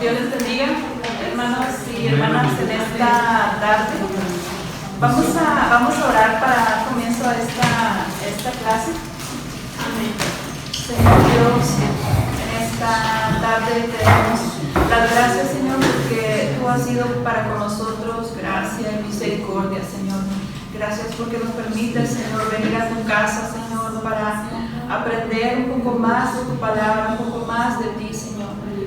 Dios les bendiga, hermanos y hermanas, en esta tarde. Vamos a orar para dar comienzo a esta clase. Señor Dios, en esta tarde te damos las gracias, Señor, porque tú has sido para con nosotros gracia y misericordia, Señor. Gracias porque nos permites, Señor, venir a tu casa, Señor, para aprender un poco más de tu palabra, un poco más de ti, Señor.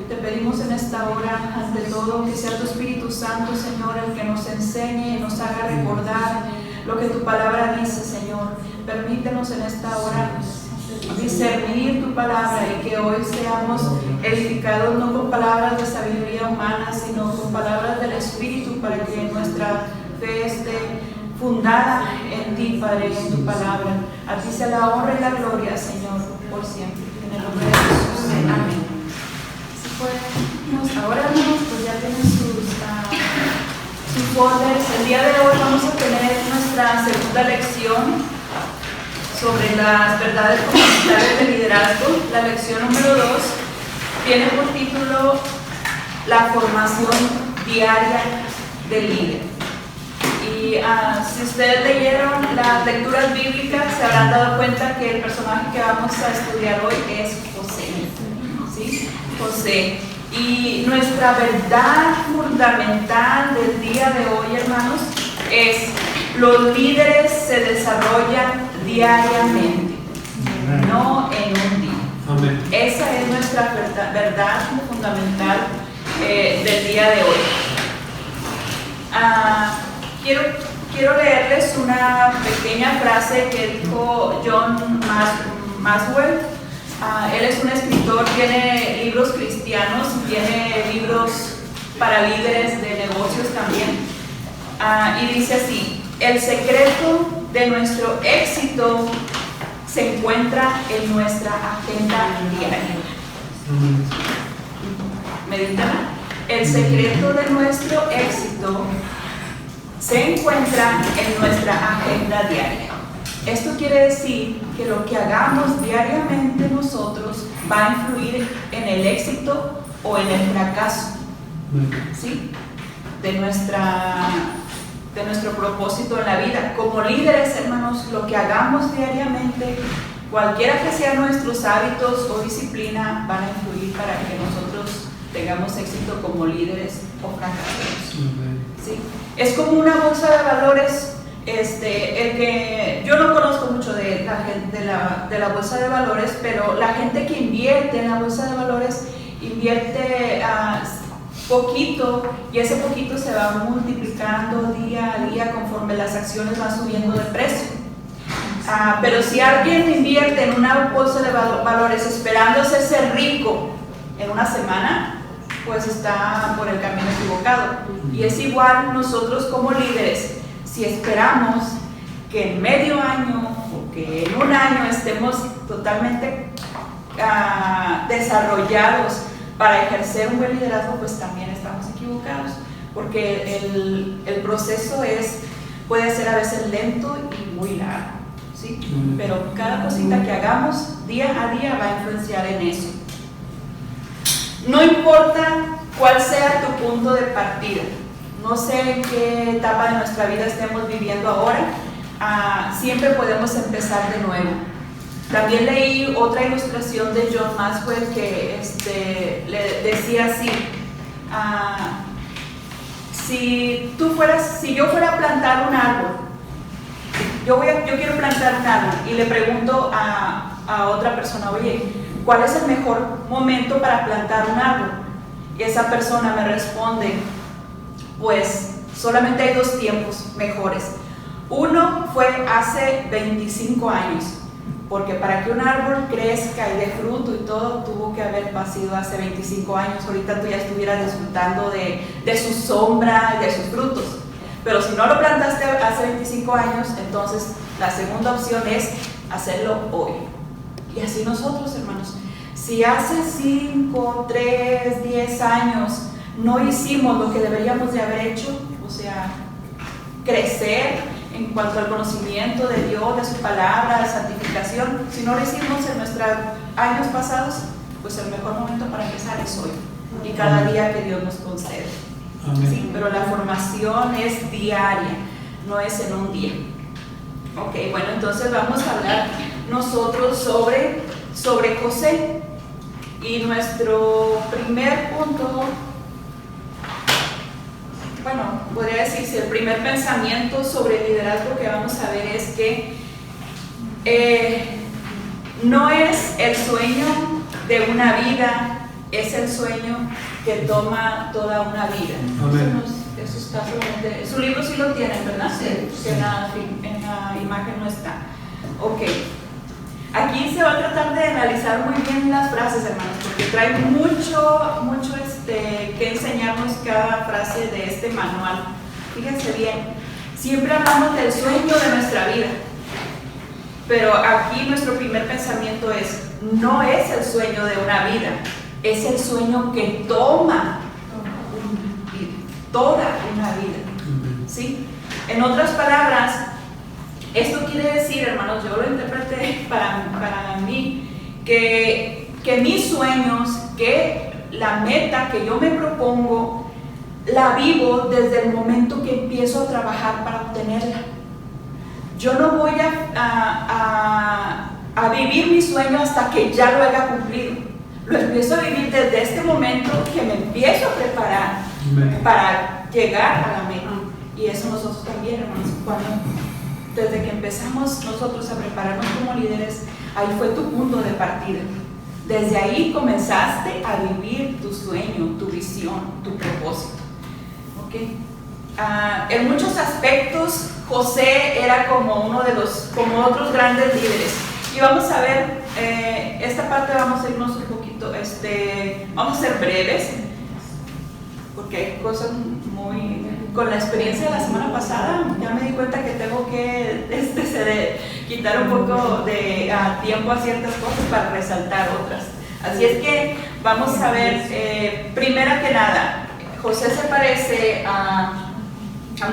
Te pedimos en esta hora, ante todo, que sea tu Espíritu Santo, Señor, el que nos enseñe y nos haga recordar lo que tu palabra dice, Señor. Permítenos en esta hora discernir tu palabra y que hoy seamos edificados no con palabras de sabiduría humana, sino con palabras del Espíritu, para que nuestra fe esté fundada en ti, Padre, en tu palabra. A ti sea la honra y la gloria, Señor, por siempre. En el nombre de Jesús. Amén. Si podemos, ahora, hermanos, pues ya tienen sus folders. El día de hoy vamos a tener nuestra segunda lección sobre las verdades fundamentales del liderazgo. La lección número 2 tiene por título La formación diaria del líder. Y si ustedes leyeron las lecturas bíblicas, se habrán dado cuenta que el personaje que vamos a estudiar hoy es José. ¿Sí? José. Y nuestra verdad fundamental del día de hoy, hermanos, es: los líderes se desarrollan diariamente, no en un día. Amén. Esa es nuestra verdad fundamental del día de hoy. Quiero leerles una pequeña frase que dijo John Maxwell. Él es un escritor, tiene libros cristianos y tiene libros para líderes de negocios también. Y dice así: el secreto de nuestro éxito se encuentra en nuestra agenda diaria. Medítala. El secreto de nuestro éxito se encuentra en nuestra agenda diaria. Esto quiere decir que lo que hagamos diariamente nosotros va a influir en el éxito o en el fracaso, ¿sí? de nuestro propósito en la vida. Como líderes, hermanos, lo que hagamos diariamente, cualquiera que sean nuestros hábitos o disciplina, van a influir para que nosotros tengamos éxito como líderes o fracasemos. ¿Sí? Es como una bolsa de valores. El que yo no conozco mucho de la bolsa de valores, pero la gente que invierte en la bolsa de valores invierte poquito, y ese poquito se va multiplicando día a día conforme las acciones van subiendo de precio. Pero si alguien invierte en una bolsa de valores esperando hacerse rico en una semana, pues está por el camino equivocado. Y es igual nosotros como líderes. Si esperamos que en medio año o que en un año estemos totalmente desarrollados para ejercer un buen liderazgo, pues también estamos equivocados, porque el proceso puede ser a veces lento y muy largo, ¿sí? Pero cada cosita que hagamos día a día va a influenciar en eso. No importa cuál sea tu punto de partida. No sé en qué etapa de nuestra vida estemos viviendo ahora, siempre podemos empezar de nuevo. También leí otra ilustración de John Maxwell que le decía así: si yo fuera a plantar un árbol, yo quiero plantar un árbol, y le pregunto a otra persona: oye, ¿cuál es el mejor momento para plantar un árbol? Y esa persona me responde: pues solamente hay dos tiempos mejores. Uno fue hace 25 años, porque para que un árbol crezca y dé fruto y todo, tuvo que haber pasado hace 25 años. Ahorita tú ya estuvieras disfrutando de su sombra y de sus frutos. Pero si no lo plantaste hace 25 años, entonces la segunda opción es hacerlo hoy. Y así nosotros, hermanos, si hace 5, 3, 10 años no hicimos lo que deberíamos de haber hecho, o sea, crecer en cuanto al conocimiento de Dios, de su palabra, de santificación, si no lo hicimos en nuestros años pasados, pues el mejor momento para empezar es hoy. y cada día que Dios nos concede. Sí, pero la formación es diaria, no es en un día. Ok, bueno, entonces vamos a hablar nosotros sobre José. Y nuestro primer punto, bueno, podría decirse, el primer pensamiento sobre el liderazgo que vamos a ver es que no es el sueño de una vida, es el sueño que toma toda una vida. Amén. Eso está solamente, su libro sí lo tienen, ¿verdad? Sí. Que en la imagen no está. Ok. Aquí se va a tratar de analizar muy bien las frases, hermanos, porque trae mucho que enseñarnos cada frase de este manual. Fíjense bien, siempre hablamos del sueño de nuestra vida, pero aquí nuestro primer pensamiento es, no es el sueño de una vida, es el sueño que toma toda una vida, ¿sí? En otras palabras, esto quiere decir, hermanos, yo lo interpreté para mí, que mis sueños, que la meta que yo me propongo, la vivo desde el momento que empiezo a trabajar para obtenerla. Yo no voy a vivir mi sueño hasta que ya lo haya cumplido. Lo empiezo a vivir desde este momento que me empiezo a preparar para llegar a la meta. Y eso nosotros también, hermanos, desde que empezamos nosotros a prepararnos como líderes, ahí fue tu punto de partida. Desde ahí comenzaste a vivir tu sueño, tu visión, tu propósito. ¿Okay? En muchos aspectos, José era como como otros grandes líderes. Y vamos a ver, esta parte vamos a irnos un poquito, vamos a ser breves, porque hay cosas con la experiencia de la semana pasada, ya me di cuenta que tengo que quitar un poco de tiempo a ciertas cosas para resaltar otras. Así es que vamos a ver, primero que nada, José se parece a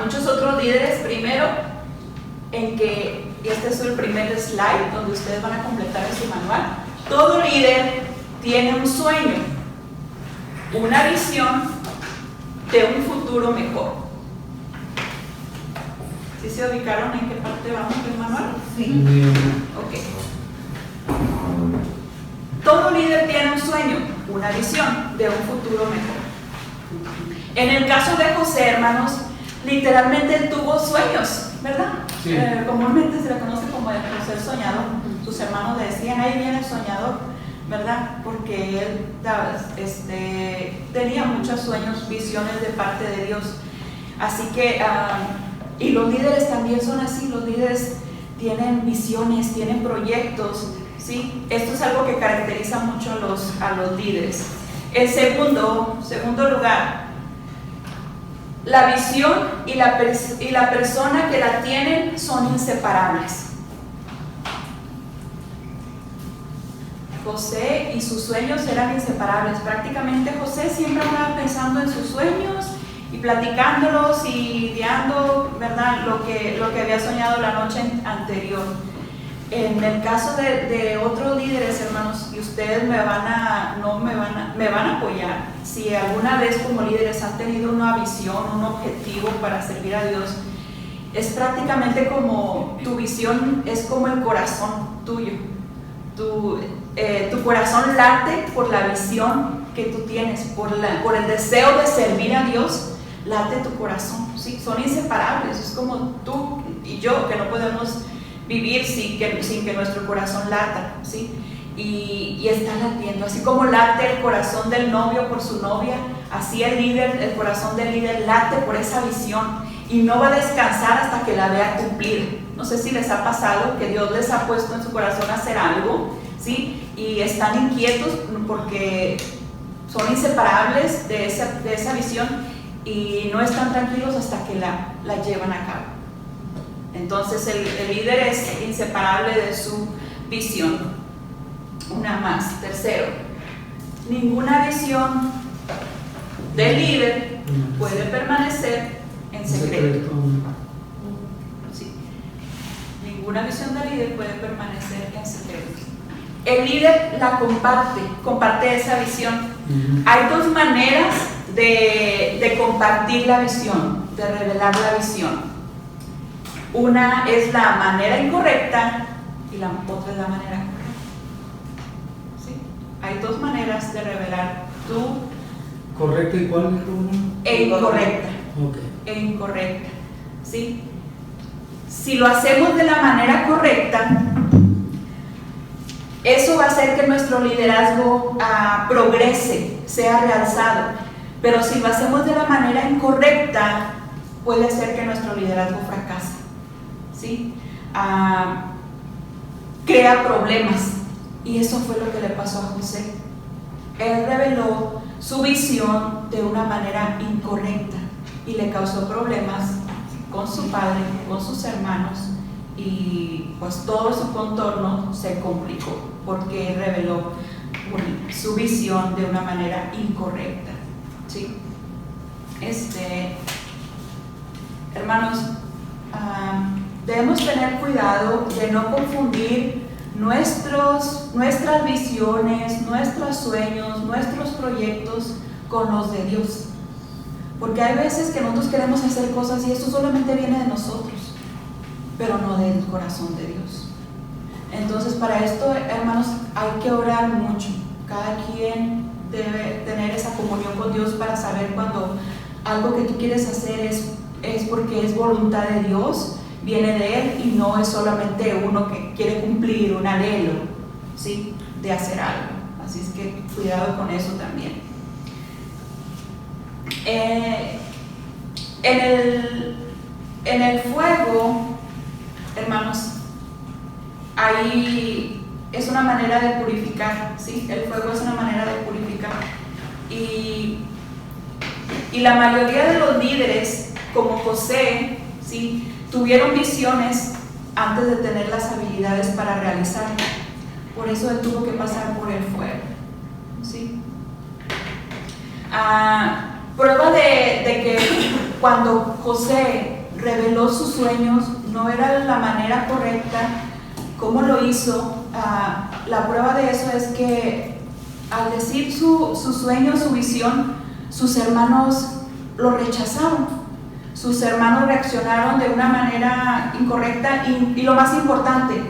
muchos otros líderes, primero en que, y este es el primer slide donde ustedes van a completar en su manual, todo líder tiene un sueño, una visión de un futuro mejor. ¿Sí se ubicaron en qué parte vamos del manual? Sí. Ok. Todo líder tiene un sueño, una visión de un futuro mejor. En el caso de José, hermanos, literalmente él tuvo sueños, ¿verdad? Sí. Comúnmente se le conoce como el José el soñador. Sus hermanos le decían, ahí viene el soñador, ¿verdad? Porque él tenía muchos sueños, visiones de parte de Dios. Así que, y los líderes también son así, los líderes tienen visiones, tienen proyectos, ¿sí? Esto es algo que caracteriza mucho a los líderes. El segundo lugar, la visión y la persona que la tienen son inseparables. José y sus sueños eran inseparables. Prácticamente José siempre andaba pensando en sus sueños y platicándolos y ideando, ¿verdad?, lo que había soñado la noche anterior. En el caso de otros líderes, hermanos, y ustedes me van a apoyar, si alguna vez como líderes han tenido una visión, un objetivo para servir a Dios, es prácticamente como tu visión, es como el corazón tuyo. Tu corazón late por la visión que tú tienes, por el deseo de servir a Dios, late tu corazón, ¿sí? Son inseparables, es como tú y yo, que no podemos vivir sin que nuestro corazón lata, ¿sí? Y está latiendo, así como late el corazón del novio por su novia, así el corazón del líder late por esa visión y no va a descansar hasta que la vea cumplir. No sé si les ha pasado que Dios les ha puesto en su corazón hacer algo, ¿sí? Y están inquietos porque son inseparables de esa visión y no están tranquilos hasta que la llevan a cabo. Entonces el líder es inseparable de su visión. Una más. Tercero, ninguna visión del líder puede permanecer en secreto. Sí. Ninguna visión del líder puede permanecer en secreto. El líder la comparte esa visión Hay dos maneras de compartir la visión, de revelar la visión. Una es la manera incorrecta y la otra es la manera correcta. ¿Sí? Hay dos maneras de revelar tu... ¿Correcta y cuál? E incorrecta. Okay. E incorrecta. ¿Sí? Si lo hacemos de la manera correcta, eso va a hacer que nuestro liderazgo progrese, sea realzado. Pero si lo hacemos de la manera incorrecta, puede ser que nuestro liderazgo fracase. ¿Sí? Crea problemas. Y eso fue lo que le pasó a José. Él reveló su visión de una manera incorrecta y le causó problemas con su padre, con sus hermanos, y pues todo su contorno se complicó porque él reveló su visión de una manera incorrecta. ¿Sí? Hermanos, debemos tener cuidado de no confundir nuestras visiones, nuestros sueños, nuestros proyectos con los de Dios. Porque hay veces que nosotros queremos hacer cosas y esto solamente viene de nosotros, pero no del corazón de Dios. Entonces, para esto, hermanos, hay que orar mucho. Cada quien debe tener esa comunión con Dios para saber cuando algo que tú quieres hacer es porque es voluntad de Dios, viene de Él y no es solamente uno que quiere cumplir un anhelo, ¿sí?, de hacer algo. Así es que cuidado con eso también. En el fuego, hermanos, ahí es una manera de purificar, ¿sí? El fuego es una manera de purificar. Y la mayoría de los líderes, como José, ¿sí?, tuvieron visiones antes de tener las habilidades para realizarlas. Por eso él tuvo que pasar por el fuego, ¿sí? Prueba de que cuando José reveló sus sueños no era la manera correcta. ¿Cómo lo hizo? La prueba de eso es que al decir su sueño, su visión, sus hermanos lo rechazaron. Sus hermanos reaccionaron de una manera incorrecta y lo más importante,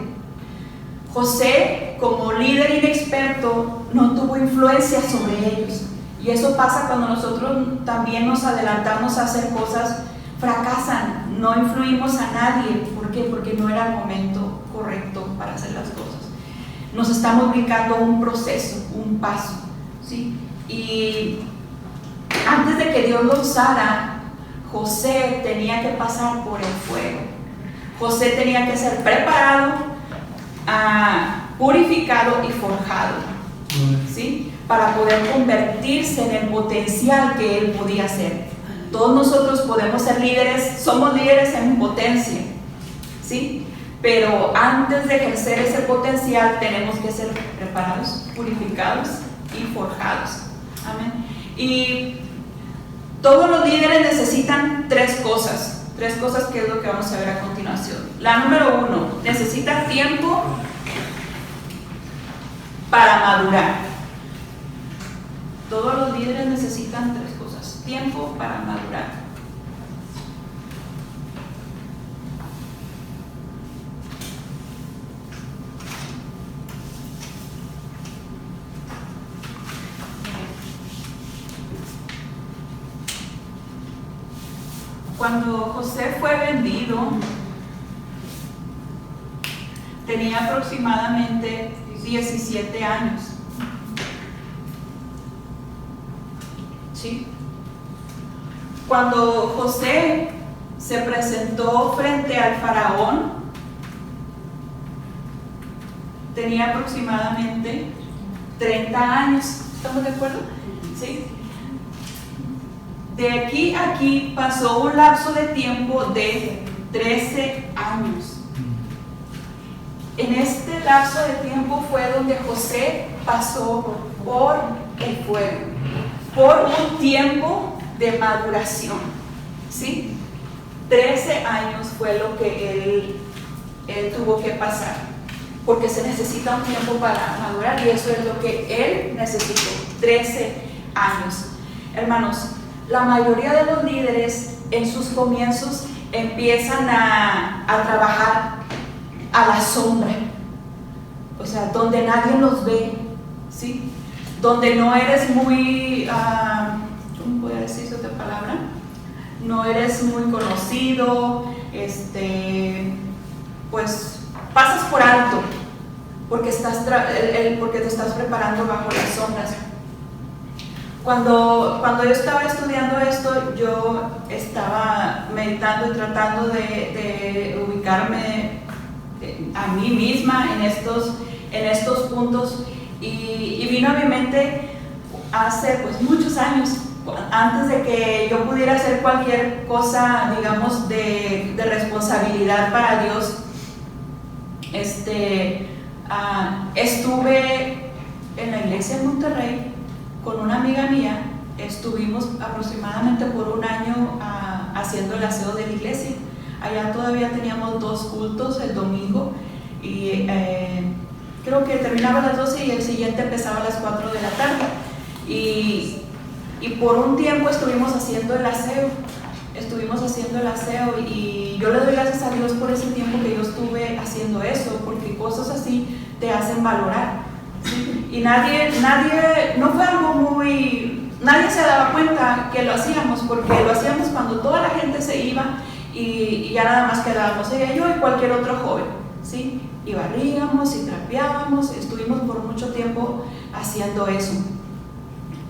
José, como líder inexperto, no tuvo influencia sobre ellos. Y eso pasa cuando nosotros también nos adelantamos a hacer cosas, fracasan, no influimos a nadie. ¿Por qué? Porque no era el momento correcto para hacer las cosas. Nos estamos brincando un proceso, un paso, ¿sí? Y antes de que Dios lo usara, José tenía que pasar por el fuego. José tenía que ser preparado, purificado y forjado, ¿sí?, para poder convertirse en el potencial que él podía ser. Todos nosotros podemos ser líderes, somos líderes en potencia, ¿sí? Pero antes de ejercer ese potencial tenemos que ser preparados, purificados y forjados. Amén. Y todos los líderes necesitan tres cosas que es lo que vamos a ver a continuación. La número 1, necesitan tiempo para madurar. Todos los líderes necesitan tres cosas: tiempo para madurar. Cuando José fue vendido, tenía aproximadamente 17 años. ¿Sí? Cuando José se presentó frente al faraón, tenía aproximadamente 30 años. ¿Estamos de acuerdo? ¿Sí? De aquí a aquí pasó un lapso de tiempo de 13 años. En este lapso de tiempo fue donde José pasó por el fuego, por un tiempo de maduración, ¿sí? 13 años fue lo que él tuvo que pasar, porque se necesita un tiempo para madurar y eso es lo que él necesitó, 13 años. Hermanos, la mayoría de los líderes en sus comienzos empiezan a trabajar a la sombra, o sea, donde nadie los ve, ¿sí? Donde no eres muy, ¿cómo puedo decir esta palabra? No eres muy conocido, pues pasas por alto, porque porque te estás preparando bajo las sombras. Cuando yo estaba estudiando esto, yo estaba meditando y tratando de ubicarme a mí misma en estos puntos, y vino a mi mente hace pues muchos años, antes de que yo pudiera hacer cualquier cosa, digamos, de responsabilidad para Dios. Estuve en la iglesia en Monterrey con una amiga mía. Estuvimos aproximadamente por un año haciendo el aseo de la iglesia. Allá todavía teníamos 2 cultos el domingo, y creo que terminaba a las 12 y el siguiente empezaba a las 4 de la tarde. Y por un tiempo estuvimos haciendo el aseo, y yo le doy gracias a Dios por ese tiempo que yo estuve haciendo eso, porque cosas así te hacen valorar, ¿sí? Y nadie se daba cuenta que lo hacíamos, porque lo hacíamos cuando toda la gente se iba y ya nada más quedábamos ella y yo y cualquier otro joven, ¿sí? Y barríamos y trapeábamos, estuvimos por mucho tiempo haciendo eso.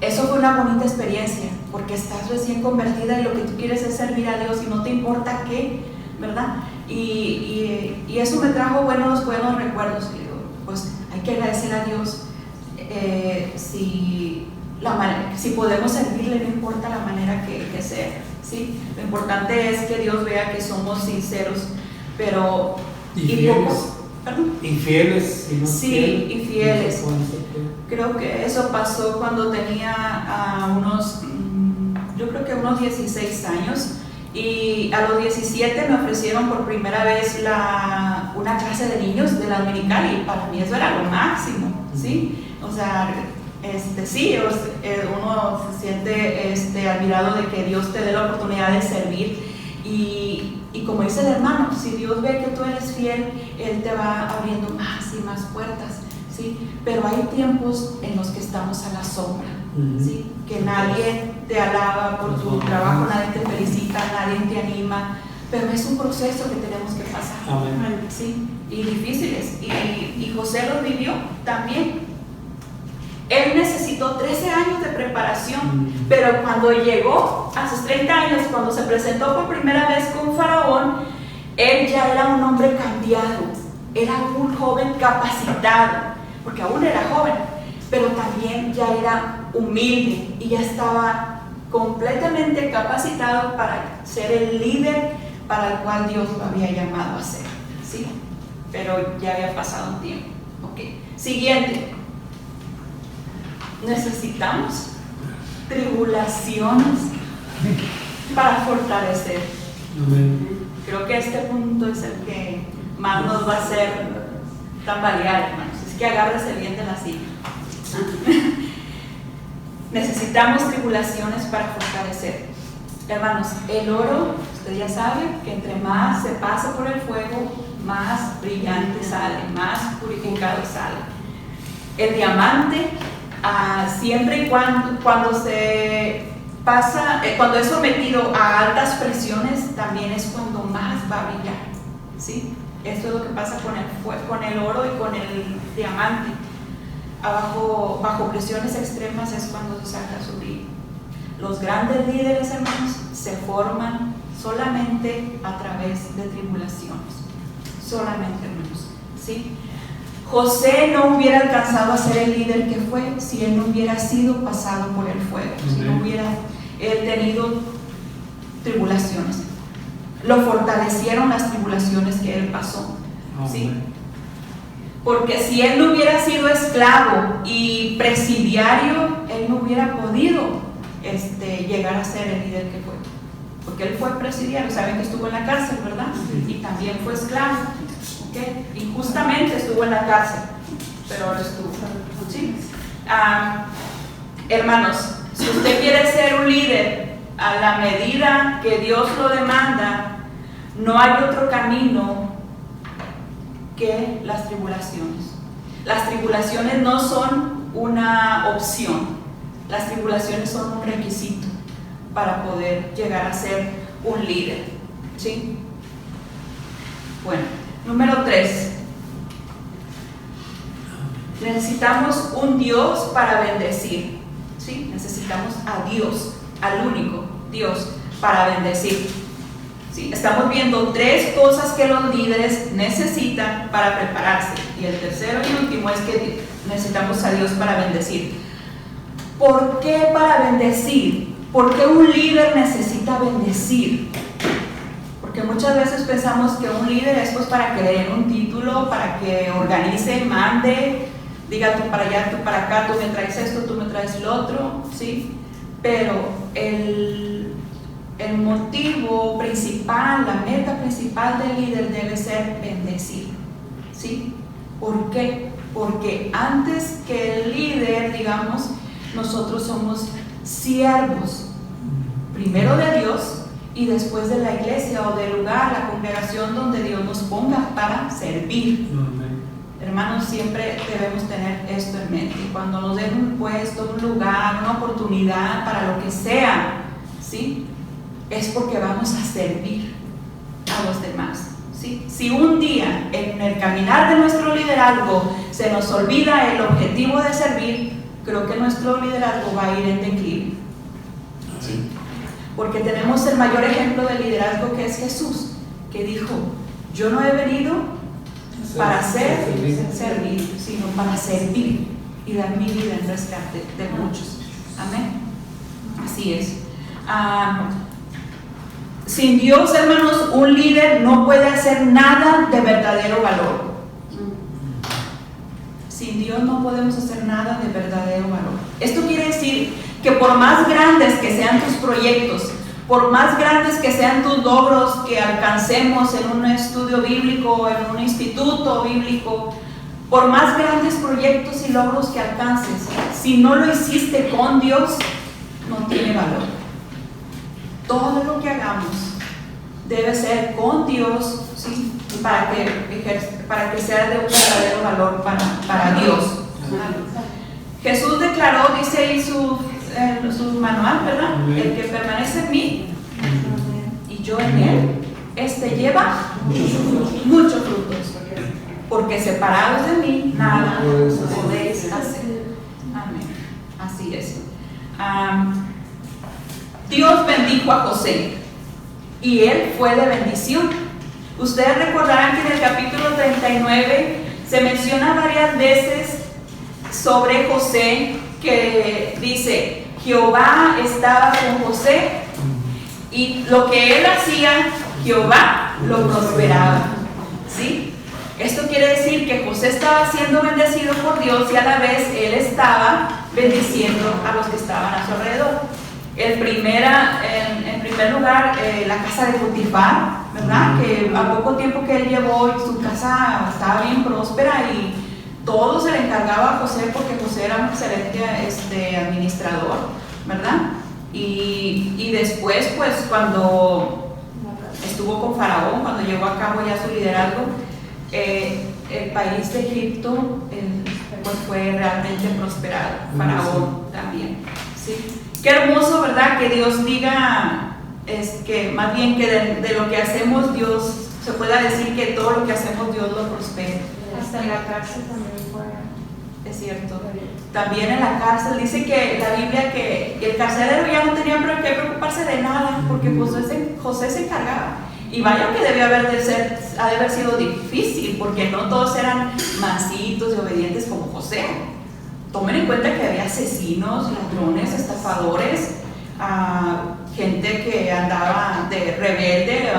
Eso fue una bonita experiencia, porque estás recién convertida y lo que tú quieres es servir a Dios y no te importa qué, ¿verdad? Y eso me trajo buenos recuerdos. Y digo, pues hay que agradecer a Dios si podemos servirle, no importa la manera que sea, ¿sí? Lo importante es que Dios vea que somos sinceros, pero... Infieles. Sí, infieles. Creo que eso pasó cuando tenía unos 16 años, y a los 17 me ofrecieron por primera vez una clase de niños de la dominical, y para mí eso era lo máximo, ¿sí? O sea, uno se siente admirado de que Dios te dé la oportunidad de servir, y como dice el hermano, si Dios ve que tú eres fiel, Él te va abriendo más y más puertas, ¿sí? Pero hay tiempos en los que estamos a la sombra, ¿sí? Que nadie te alaba por tu trabajo, nadie te felicita, nadie te anima, pero es un proceso que tenemos que pasar. Amén. ¿Sí? Y difíciles, y José los vivió también. Él necesitó 13 años de preparación, pero cuando llegó a sus 30 años, cuando se presentó por primera vez con Faraón, él ya era un hombre cambiado, era un joven capacitado, porque aún era joven, pero también ya era humilde y ya estaba completamente capacitado para ser el líder para el cual Dios lo había llamado a ser, ¿sí? Pero ya había pasado un tiempo. Okay. Siguiente. Necesitamos tribulaciones para fortalecer. Amén. Creo que este punto es el que más nos va a hacer tambalear, hermanos. Es que agárrese bien de la silla. Necesitamos tribulaciones para fortalecer. Hermanos, el oro, usted ya sabe que entre más se pasa por el fuego, más brillante sale, más purificado sale. El diamante, siempre y cuando se pasa, cuando es sometido a altas presiones, también es cuando más va a brillar, ¿sí? Esto es lo que pasa con el oro y con el diamante. Bajo presiones extremas es cuando se saca su brillo. Los grandes líderes, hermanos, se forman solamente a través de tribulaciones. Solamente, hermanos, ¿sí? José no hubiera alcanzado a ser el líder que fue si él no hubiera sido pasado por el fuego, si no hubiera él tenido tribulaciones. Lo fortalecieron las tribulaciones que él pasó, ¿sí? Porque si él no hubiera sido esclavo y presidiario, él no hubiera podido llegar a ser el líder que fue. Porque él fue presidiario, saben que estuvo en la cárcel, ¿verdad? Y también fue esclavo. ¿Okay? Injustamente estuvo en la cárcel, pero ahora estuvo, ¿sí? Hermanos, Si usted quiere ser un líder a la medida que Dios lo demanda, no hay otro camino que las tribulaciones. Las tribulaciones no son una opción, las tribulaciones son un requisito para poder llegar a ser un líder, ¿sí? Bueno, número 3. Necesitamos un Dios para bendecir, ¿sí? Necesitamos a Dios, al único Dios para bendecir, ¿sí? Estamos viendo 3 cosas que los líderes necesitan para prepararse. Y el tercero y último es que necesitamos a Dios para bendecir. ¿Por qué para bendecir? ¿Por qué un líder necesita bendecir? Porque muchas veces pensamos que un líder es pues para que le den un título, para que organice, mande, diga tú para allá, tú para acá, tú me traes esto, tú me traes lo otro, ¿sí? Pero el motivo principal, la meta principal del líder debe ser bendecir, ¿sí? ¿Por qué? Porque antes que el líder, digamos, nosotros somos siervos, primero de Dios y después de la iglesia o del lugar, la congregación donde Dios nos ponga para servir. Hermanos, siempre debemos tener esto en mente. Cuando nos den un puesto, un lugar, una oportunidad para lo que sea, ¿sí? Es porque vamos a servir a los demás, ¿sí? Si un día en el caminar de nuestro liderazgo se nos olvida el objetivo de servir, creo que nuestro liderazgo va a ir en declive, ¿sí? Porque tenemos el mayor ejemplo de liderazgo, que es Jesús, que dijo: yo no he venido para servir, sino para servir y dar mi vida en rescate de muchos. Amén. Así es. Sin Dios, hermanos, un líder no puede hacer nada de verdadero valor. Sin Dios no podemos hacer nada de verdadero valor. Esto quiere decir que por más grandes que sean tus proyectos, por más grandes que sean tus logros que alcancemos en un estudio bíblico, en un instituto bíblico, por más grandes proyectos y logros que alcances, si no lo hiciste con Dios, no tiene valor. Todo lo que hagamos debe ser con Dios, ¿sí? para que sea de un verdadero valor para Dios. Jesús declaró, dice ahí su manual, ¿verdad? El que permanece en mí y yo en él, lleva muchos frutos, porque separados de mí nada podéis hacer. Amén. Así es. Dios bendijo a José y él fue de bendición. Ustedes recordarán que en el capítulo 39 se menciona varias veces sobre José, que dice: Jehová estaba con José y lo que él hacía, Jehová lo prosperaba, ¿sí? Esto quiere decir que José estaba siendo bendecido por Dios y a la vez él estaba bendiciendo a los que estaban a su alrededor. En primer lugar, la casa de Potifar, ¿verdad? Que a poco tiempo que él llevó, su casa estaba bien próspera y todo se le encargaba a José, porque José era un excelente administrador, ¿verdad? Y después, pues, cuando estuvo con Faraón, cuando llevó a cabo ya su liderazgo, el país de Egipto pues fue realmente prosperado. Faraón también, ¿sí? Qué hermoso, ¿verdad? Que Dios diga, que más bien que de lo que hacemos Dios, se pueda decir que todo lo que hacemos Dios lo prospera. Hasta en la cárcel también fue. Es cierto. También en la cárcel dice que la Biblia que el carcelero ya no tenía que preocuparse de nada, porque José se encargaba. Y vaya que ha de haber sido difícil, porque no todos eran mansitos y obedientes como José. Tomen en cuenta que había asesinos, ladrones, estafadores, gente que andaba de rebelde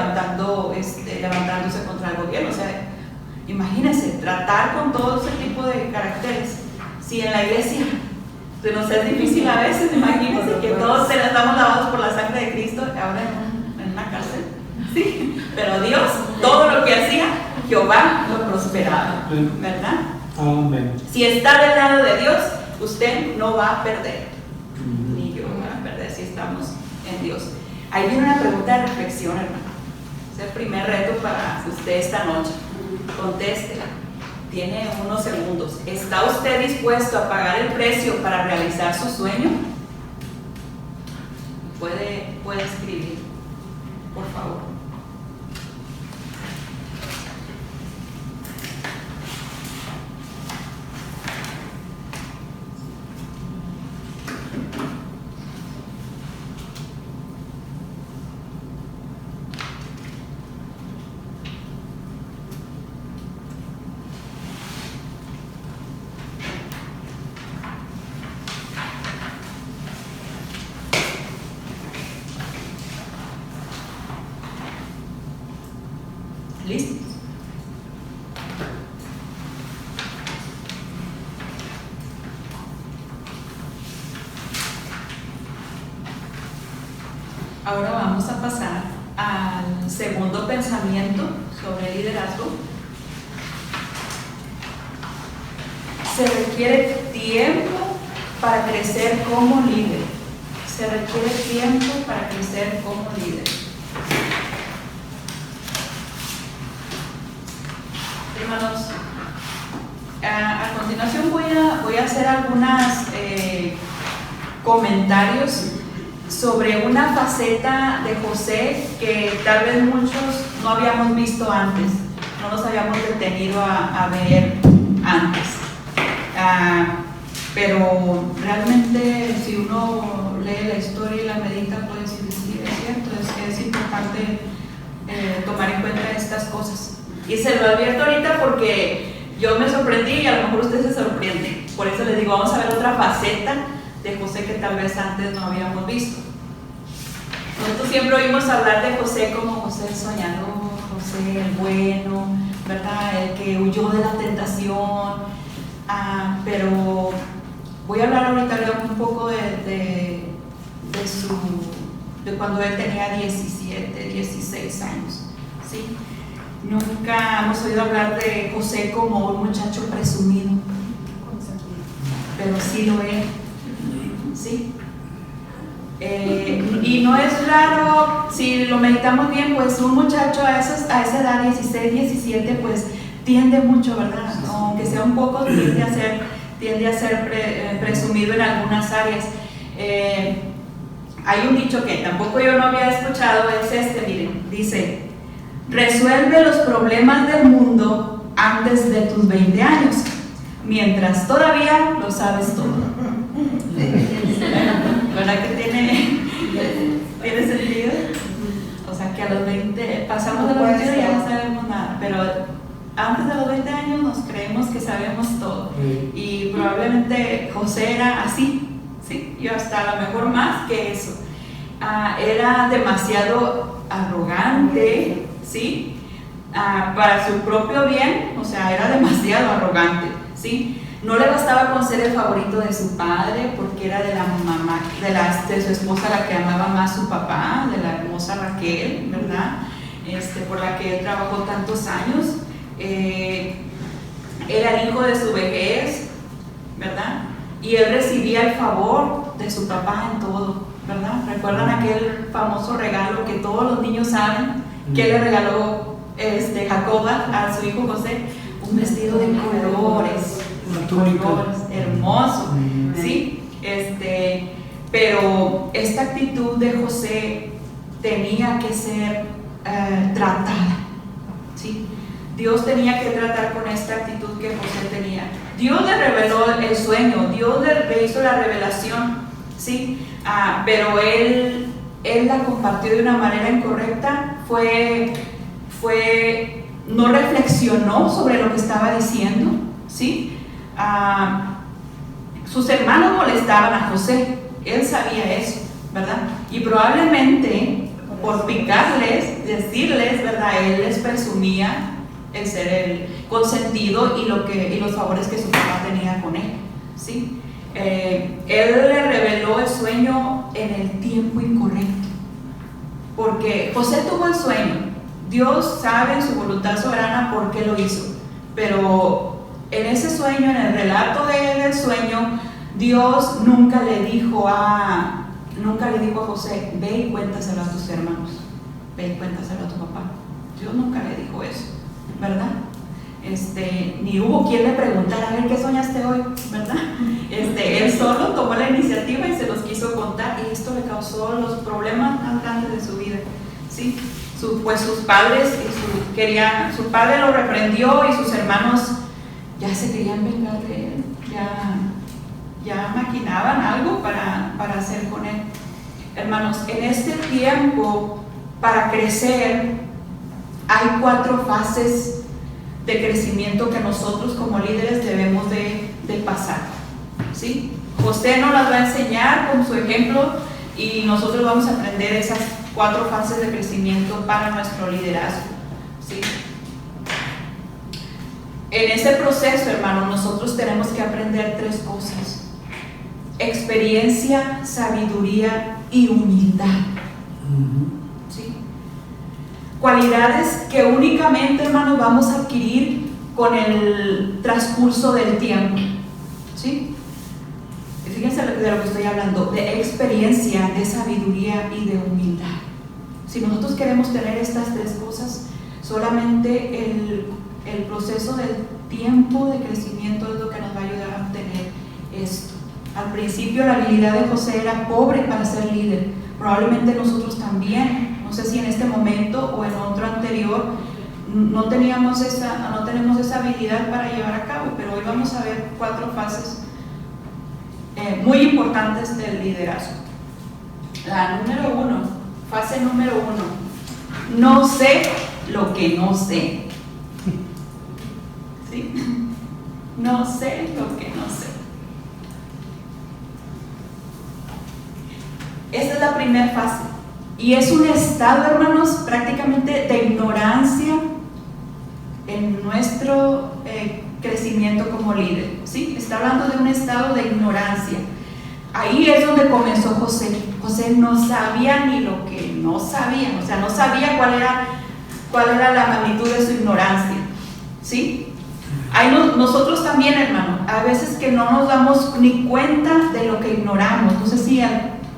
levantándose contra el gobierno. O sea, imagínense, tratar con todo ese tipo de caracteres. Si en la iglesia nos es difícil a veces, imagínense que todos estamos lavados por la sangre de Cristo, ahora en una cárcel. Sí, pero Dios, todo lo que hacía, Jehová lo prosperaba, ¿verdad? Amén. Si está del lado de Dios, usted no va a perder, ni yo. en Dios. Ahí viene una pregunta de reflexión, hermano. Es el primer reto para usted esta noche. Contéstela. Tiene unos segundos. ¿Está usted dispuesto a pagar el precio para realizar su sueño? Puede escribir, por favor. ¿Listos? Ahora vamos a pasar al segundo pensamiento sobre liderazgo. Se requiere tiempo para crecer como líder. Se requiere tiempo para crecer como líder. Hermanos, a continuación voy a hacer algunos comentarios sobre una faceta de José que tal vez muchos no habíamos visto antes, no nos habíamos detenido a ver antes. Pero realmente si uno lee la historia y la medita puede decir, sí, es cierto, es importante tomar en cuenta estas cosas. Y se lo advierto ahorita porque yo me sorprendí y a lo mejor usted se sorprende. Por eso les digo, vamos a ver otra faceta de José que tal vez antes no habíamos visto. Nosotros siempre oímos hablar de José como José el soñador, José el bueno, ¿verdad? El que huyó de la tentación. Pero voy a hablar ahorita un poco de cuando él tenía 17, 16 años, ¿sí? Nunca hemos oído hablar de José como un muchacho presumido, pero sí lo es, ¿sí? Y no es raro, si lo meditamos bien, pues un muchacho a esa edad, 16, 17, pues tiende mucho, ¿verdad? Aunque sea un poco, tiende a ser presumido en algunas áreas. Hay un dicho que tampoco yo no había escuchado, es miren, dice: resuelve los problemas del mundo antes de tus 20 años, mientras todavía lo sabes todo. ¿Verdad que tiene sentido? O sea, que a los 20, pasamos de los 20 y ya no sabemos nada, pero antes de los 20 años nos creemos que sabemos todo. Y probablemente José era así, ¿sí? Y hasta a lo mejor más que eso. Era demasiado arrogante, ¿sí? Para su propio bien, o sea, era demasiado arrogante, ¿sí? No le bastaba con ser el favorito de su padre, porque era de la mamá, de su esposa, la que amaba más su papá, de la hermosa Raquel, ¿verdad? Por la que él trabajó tantos años. Era el hijo de su vejez, ¿verdad? Y él recibía el favor de su papá en todo, ¿verdad? ¿Recuerdan aquel famoso regalo que todos los niños saben que le regaló Jacob a su hijo José? Un vestido de colores, hermoso, ¿sí? Pero esta actitud de José tenía que ser tratada, ¿sí? Dios tenía que tratar con esta actitud que José tenía. Dios le reveló el sueño, Dios le hizo la revelación, ¿sí? Pero él la compartió de una manera incorrecta, no reflexionó sobre lo que estaba diciendo, ¿sí? Sus hermanos molestaban a José, él sabía eso, ¿verdad? Y probablemente por picarles, decirles, ¿verdad? Él les presumía el ser el consentido y los favores que su papá tenía con él, ¿sí? Él le reveló el sueño en el tiempo incorrecto, porque José tuvo el sueño. Dios sabe en su voluntad soberana por qué lo hizo, pero en ese sueño, en el relato del sueño, Dios nunca le dijo a nunca le dijo a José, ve y cuéntaselo a tus hermanos, ve y cuéntaselo a tu papá. Dios nunca le dijo eso, ¿verdad? Ni hubo quien le preguntara, a ver, ¿qué soñaste hoy? ¿Verdad? Él solo tomó la iniciativa y se los quiso contar, y esto le causó los problemas más grandes de su vida, ¿sí? Pues sus padres, su padre lo reprendió y sus hermanos ya se querían vengar de él, ya maquinaban algo para hacer con él. Hermanos, en este tiempo, para crecer, hay 4 fases de crecimiento que nosotros como líderes debemos de pasar, ¿sí? José nos las va a enseñar con su ejemplo y nosotros vamos a aprender esas 4 fases de crecimiento para nuestro liderazgo, ¿sí? En ese proceso, hermanos, nosotros tenemos que aprender 3 cosas: experiencia, sabiduría y humildad, ¿sí? Cualidades que únicamente, hermanos, vamos a adquirir con el transcurso del tiempo, ¿sí? Fíjense de lo que estoy hablando, de experiencia, de sabiduría y de humildad. Si nosotros queremos tener estas 3 cosas, solamente el proceso del tiempo de crecimiento es lo que nos va a ayudar a obtener esto. Al principio la habilidad de José era pobre para ser líder. Probablemente nosotros también, no sé si en este momento o en otro anterior, no tenemos esa habilidad para llevar a cabo, pero hoy vamos a ver 4 fases muy importantes del liderazgo. La número 1, fase número 1, no sé lo que no sé. ¿Sí? No sé lo que no sé. Esta es la primera fase. Y es un estado, hermanos, prácticamente de ignorancia en nuestro crecimiento como líder, ¿sí? Está hablando de un estado de ignorancia. Ahí es donde comenzó José. José no sabía ni lo que no sabía, o sea, no sabía cuál era la magnitud de su ignorancia, ¿sí? Nosotros también, hermano, a veces que no nos damos ni cuenta de lo que ignoramos. No sé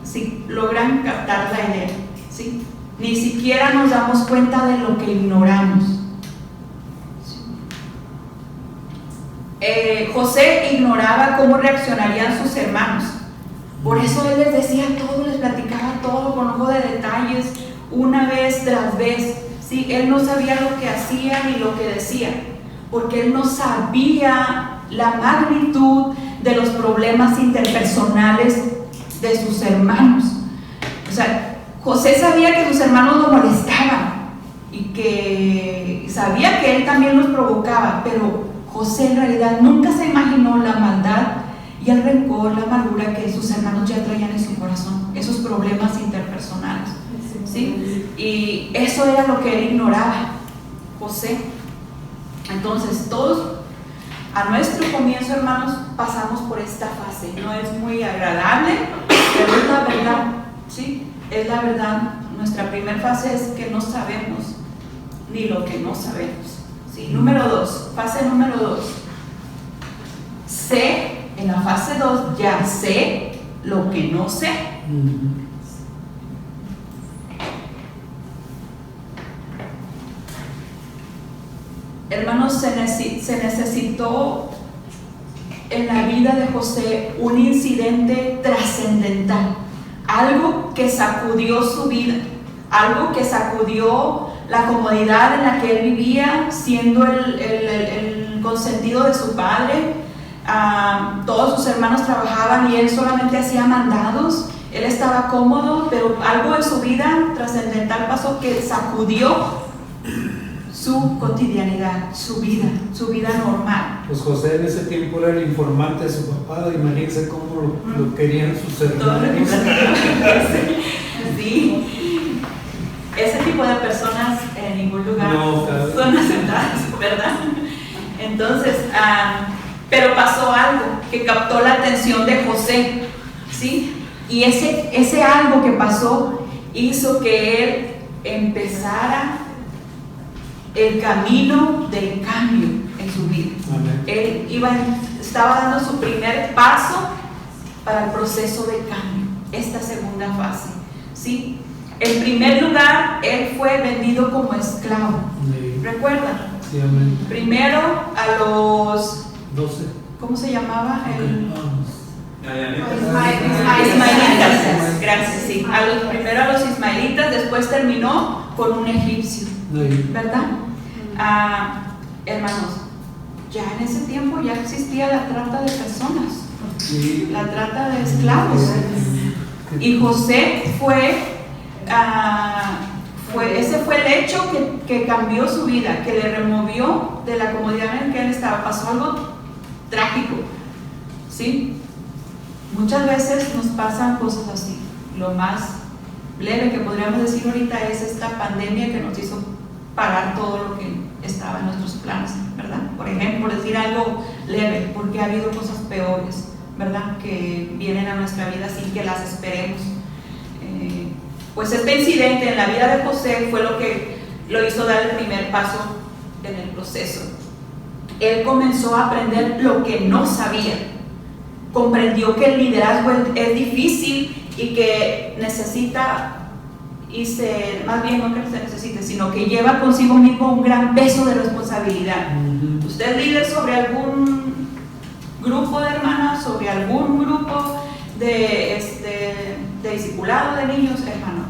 si logran captar la idea, ¿sí? Ni siquiera nos damos cuenta de lo que ignoramos. José ignoraba cómo reaccionarían sus hermanos. Por eso él les decía todo, les platicaba todo con ojo de detalles, una vez tras vez, ¿sí? Él no sabía lo que hacía ni lo que decía, porque él no sabía la magnitud de los problemas interpersonales de sus hermanos. O sea, José sabía que sus hermanos lo molestaban y que sabía que él también los provocaba, pero José en realidad nunca se imaginó la maldad y el rencor, la amargura que sus hermanos ya traían en su corazón, esos problemas interpersonales, ¿sí? Y eso era lo que él ignoraba, José. Entonces, todos a nuestro comienzo, hermanos, pasamos por esta fase. No es muy agradable, pero es la verdad, ¿sí? Es la verdad. Nuestra primera fase es que no sabemos ni lo que no sabemos, ¿sí? Número 2, fase número 2. Sé, en la fase 2 ya sé lo que no sé. Hermanos, se necesitó en la vida de José un incidente trascendental, algo que sacudió su vida, algo que sacudió la comodidad en la que él vivía, siendo el consentido de su padre. Todos sus hermanos trabajaban y él solamente hacía mandados. Él estaba cómodo, pero algo en su vida trascendental pasó que sacudió su cotidianidad, su vida normal. Pues José en ese tiempo era el informante de su papá. Imagínense cómo lo querían sus hermanos. Sí, ese tipo de personas en ningún lugar son aceptadas, ¿verdad? Entonces, pero pasó algo que captó la atención de José, ¿sí? Y ese algo que pasó hizo que él empezara el camino del cambio en su vida. Amén. Él estaba dando su primer paso para el proceso de cambio, esta segunda fase, ¿sí? En primer lugar, él fue vendido como esclavo. Sí. ¿Recuerdan? Sí, amén. Primero a los, 12. ¿cómo se llamaba? Ismaelitas. Gracias, sí. Primero a los ismaelitas, después terminó con un egipcio, ¿verdad? Hermanos, ya en ese tiempo ya existía la trata de personas, Sí. la trata de esclavos. Y José ese fue el hecho que cambió su vida, que le removió de la comodidad en que él estaba. Pasó algo trágico, ¿sí? Muchas veces nos pasan cosas así. Lo más leve que podríamos decir ahorita es esta pandemia que nos hizo parar todo lo que estaba en nuestros planes, ¿verdad? Por ejemplo, por decir algo leve, porque ha habido cosas peores, ¿verdad? Que vienen a nuestra vida sin que las esperemos. Pues este incidente en la vida de José fue lo que lo hizo dar el primer paso en el proceso. Él comenzó a aprender lo que no sabía. Comprendió que el liderazgo es difícil y que necesita, más bien no que se necesite, sino que lleva consigo mismo un gran peso de responsabilidad. Usted es líder sobre algún grupo de hermanas, sobre algún grupo de discipulado de niños, hermano.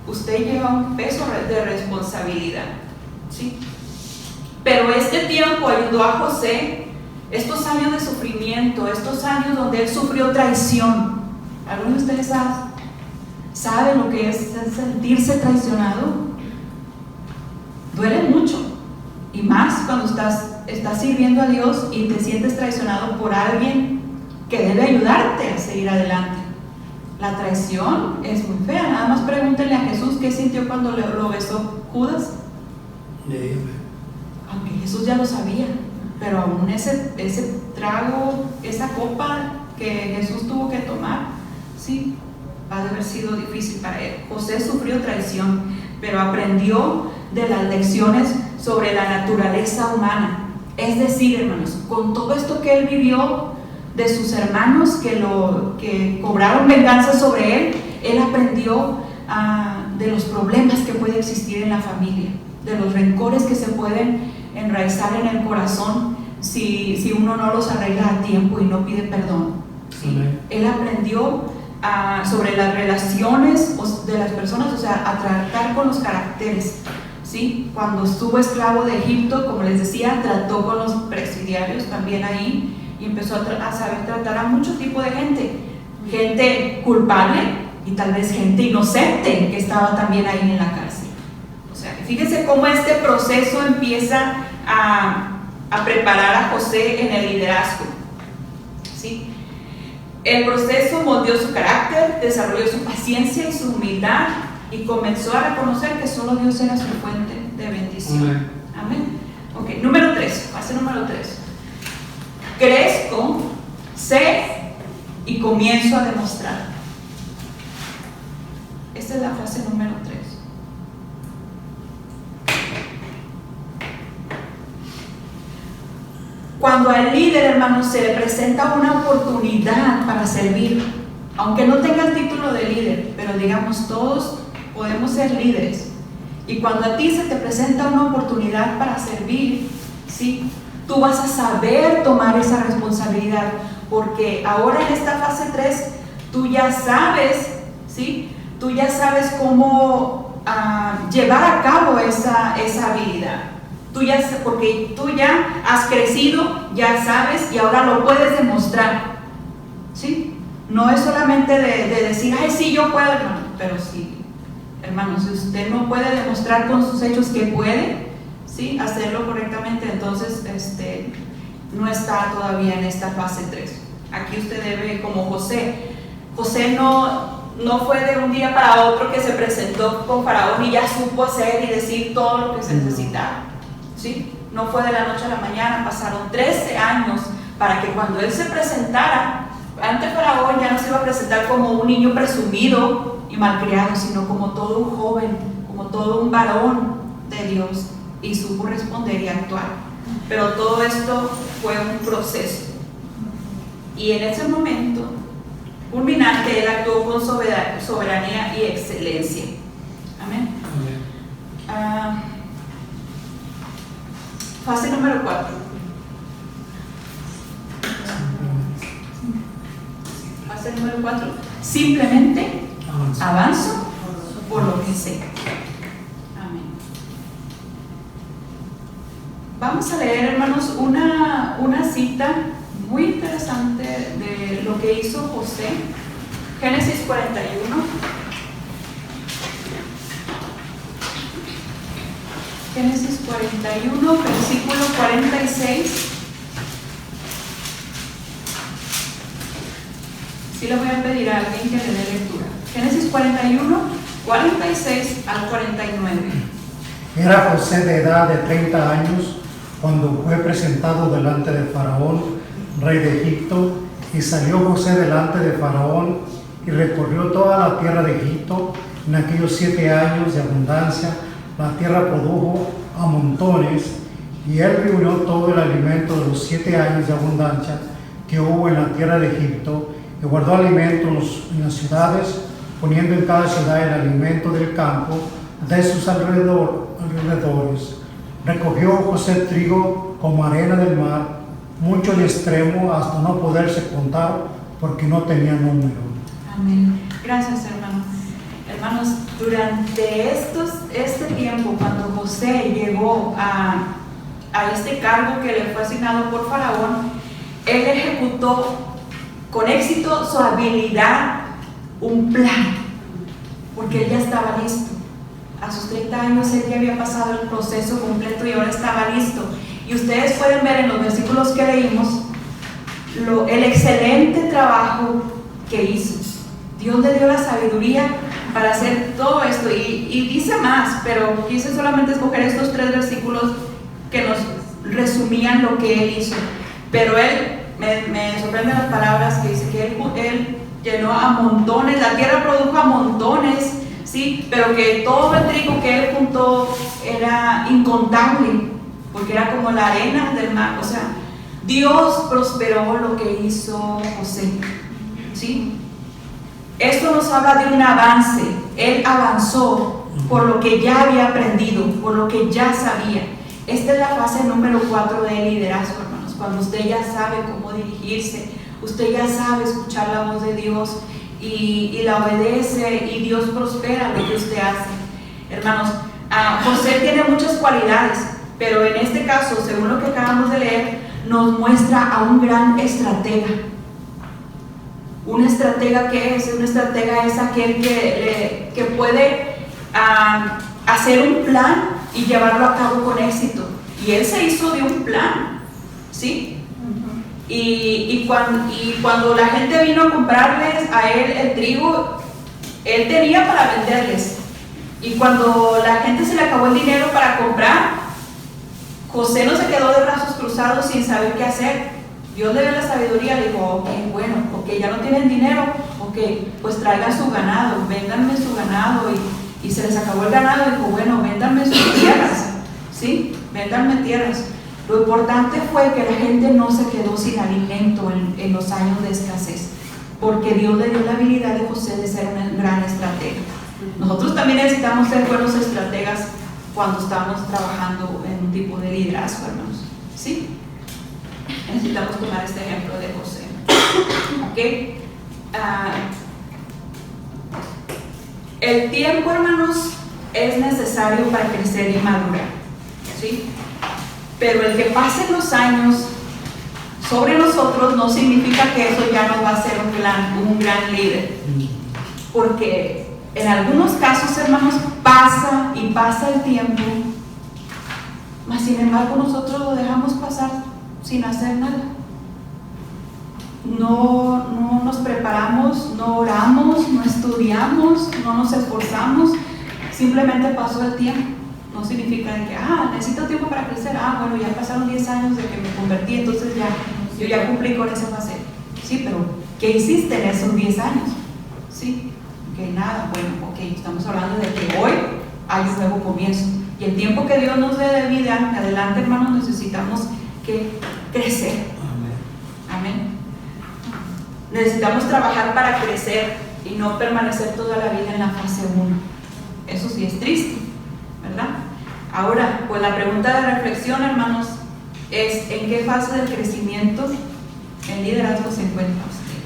Usted lleva un peso de responsabilidad, ¿sí? Pero este tiempo ayudó a José, estos años de sufrimiento, estos años donde él sufrió traición. ¿Alguno de ustedes sabe lo que es sentirse traicionado? Duele mucho, y más cuando estás sirviendo a Dios y te sientes traicionado por alguien que debe ayudarte a seguir adelante. La traición es muy fea. Nada más pregúntenle a Jesús qué sintió cuando lo besó Judas. Aunque Jesús ya lo sabía, pero aún ese trago, esa copa que Jesús tuvo que tomar, sí, ha de haber sido difícil para él. José sufrió traición, pero aprendió de las lecciones sobre la naturaleza humana. Es decir, hermanos, con todo esto que él vivió de sus hermanos que cobraron venganza sobre él aprendió de los problemas que puede existir en la familia, de los rencores que se pueden enraizar en el corazón si uno no los arregla a tiempo y no pide perdón. ¿Sí? Él aprendió sobre las relaciones de las personas, o sea, a tratar con los caracteres. ¿Sí? Cuando estuvo esclavo de Egipto, como les decía, trató con los presidiarios también ahí y empezó a saber tratar a mucho tipo de gente culpable y tal vez gente inocente que estaba también ahí en la cárcel. O sea, fíjense cómo este proceso empieza a preparar a José en el liderazgo. ¿Sí? El proceso moldeó su carácter, desarrolló su paciencia y su humildad y comenzó a reconocer que solo Dios era su fuente de bendición. Amén. Ok, número 3, fase número 3. Crezco, sé y comienzo a demostrar. Esta es la fase número 3. Cuando al líder, hermanos, se le presenta una oportunidad para servir, aunque no tenga el título de líder, pero digamos todos podemos ser líderes, y cuando a ti se te presenta una oportunidad para servir, ¿sí? Tú vas a saber tomar esa responsabilidad, porque ahora en esta fase 3 tú ya sabes, ¿sí? Tú ya sabes cómo llevar a cabo esa habilidad. Porque tú ya has crecido, ya sabes y ahora lo puedes demostrar, ¿sí? No es solamente de decir, ay, sí, yo puedo, hermano, pero sí, hermano, si usted no puede demostrar con sus hechos que puede, ¿sí? Hacerlo correctamente, entonces no está todavía en esta fase 3. Aquí usted debe, como José no fue de un día para otro que se presentó con Faraón y ya supo hacer y decir todo lo que se necesitaba. ¿Sí? No fue de la noche a la mañana, pasaron 13 años para que cuando él se presentara ante Faraón ya no se iba a presentar como un niño presumido y malcriado, sino como todo un joven, como todo un varón de Dios, y supo responder y actuar. Pero todo esto fue un proceso. Y en ese momento culminante, Él actuó con soberanía y excelencia. Amén. Fase número 4. Fase número 4. Simplemente avanzo por lo que sé. Amén. Vamos a leer, hermanos, una cita muy interesante de lo que hizo José. Génesis 41. Génesis 41, versículo 46. Sí le voy a pedir a alguien que le dé lectura. Génesis 41, 46 al 49. Era José de edad de 30 años cuando fue presentado delante de Faraón, rey de Egipto, y salió José delante de Faraón y recorrió toda la tierra de Egipto. En aquellos 7 años de abundancia, la tierra produjo a montones, y él reunió todo el alimento de los 7 años de abundancia que hubo en la tierra de Egipto, y guardó alimento en las ciudades, poniendo en cada ciudad el alimento del campo de sus alrededores. Recogió José trigo como arena del mar, mucho en extremo, hasta no poderse contar, porque no tenía número. Amén. Gracias, hermanos. Hermanos, durante este tiempo, cuando José llegó a este cargo que le fue asignado por Faraón, él ejecutó con éxito su habilidad, un plan, porque él ya estaba listo. A sus 30 años él ya había pasado el proceso completo y ahora estaba listo. Y ustedes pueden ver en los versículos que leímos el excelente trabajo que hizo. Dios le dio la sabiduría para hacer todo esto, y dice más, pero quise solamente escoger estos 3 versículos que nos resumían lo que él hizo. Pero él, me sorprenden las palabras que dice que él llenó a montones, la tierra produjo a montones, ¿sí? Pero que todo el trigo que él juntó era incontable, porque era como la arena del mar. O sea, Dios prosperó lo que hizo José, ¿sí? Esto nos habla de un avance. Él avanzó por lo que ya había aprendido, por lo que ya sabía. Esta es la fase número 4 de liderazgo, hermanos. Cuando usted ya sabe cómo dirigirse, usted ya sabe escuchar la voz de Dios y la obedece, y Dios prospera lo que usted hace. Hermanos, José tiene muchas cualidades, pero en este caso, según lo que acabamos de leer, nos muestra a un gran estratega. Una estratega, ¿qué es? Una estratega es aquel que puede hacer un plan y llevarlo a cabo con éxito. Y él se hizo de un plan, ¿sí? Y cuando la gente vino a comprarles a él el trigo, él tenía para venderles. Y cuando la gente se le acabó el dinero para comprar, José no se quedó de brazos cruzados sin saber qué hacer. Dios le dio la sabiduría, le dijo, ok, bueno, ok, ya no tienen dinero, ok, pues traigan su ganado, véndanme su ganado, y se les acabó el ganado, dijo, bueno, véndanme sus tierras, ¿sí? Véndanme tierras. Lo importante fue que la gente no se quedó sin alimento en los años de escasez, porque Dios le dio la habilidad de José de ser un gran estratega. Nosotros también necesitamos ser buenos estrategas cuando estamos trabajando en un tipo de liderazgo, hermanos, ¿sí? Necesitamos tomar este ejemplo de José. ¿Ok? El tiempo, hermanos, es necesario para crecer y madurar, ¿sí? Pero el que pasen los años sobre nosotros no significa que eso ya no va a ser un gran líder. Porque en algunos casos, hermanos, pasa y pasa el tiempo, mas sin embargo nosotros lo dejamos pasar sin hacer nada. No nos preparamos, no oramos, no estudiamos, no nos esforzamos, simplemente pasó el tiempo. No significa de que, necesito tiempo para crecer, bueno, ya pasaron 10 años de que me convertí, entonces yo ya cumplí con esa fase. Sí, pero ¿qué hiciste en esos 10 años? Sí, que nada, bueno, ok, estamos hablando de que hoy hay un nuevo comienzo. Y el tiempo que Dios nos dé de vida, adelante, hermanos, necesitamos que crecer. Amén. necesitamos trabajar para crecer y no permanecer toda la vida en la fase 1. Eso sí es triste, ¿verdad? Ahora, pues la pregunta de reflexión, hermanos, es ¿en qué fase del crecimiento en liderazgo se encuentra usted?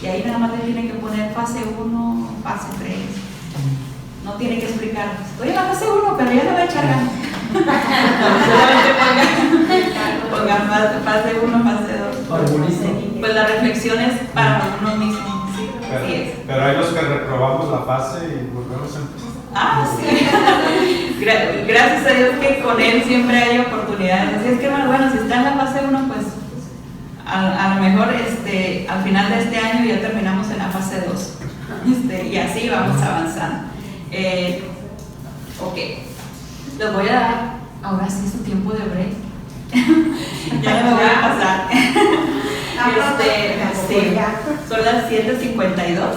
Y ahí nada más le tiene que poner fase 1, fase 3. No tiene que explicar, estoy en la fase 1, pero ya no voy a echar ganas. Pongan fase 1, fase 2. Pues la reflexión es para uno mismo. ¿Sí? Así es. Pero hay los que reprobamos la fase y volvemos a empezar. Ah, sí. Gracias a Dios que con Él siempre hay oportunidades. Así es que, bueno, si está en la fase 1, pues a lo mejor al final de este año ya terminamos en la fase 2. Y así vamos avanzando. Ok. Les voy a dar ahora sí su tiempo de break. Ya no me voy a pasar. Sí, son las 7:52.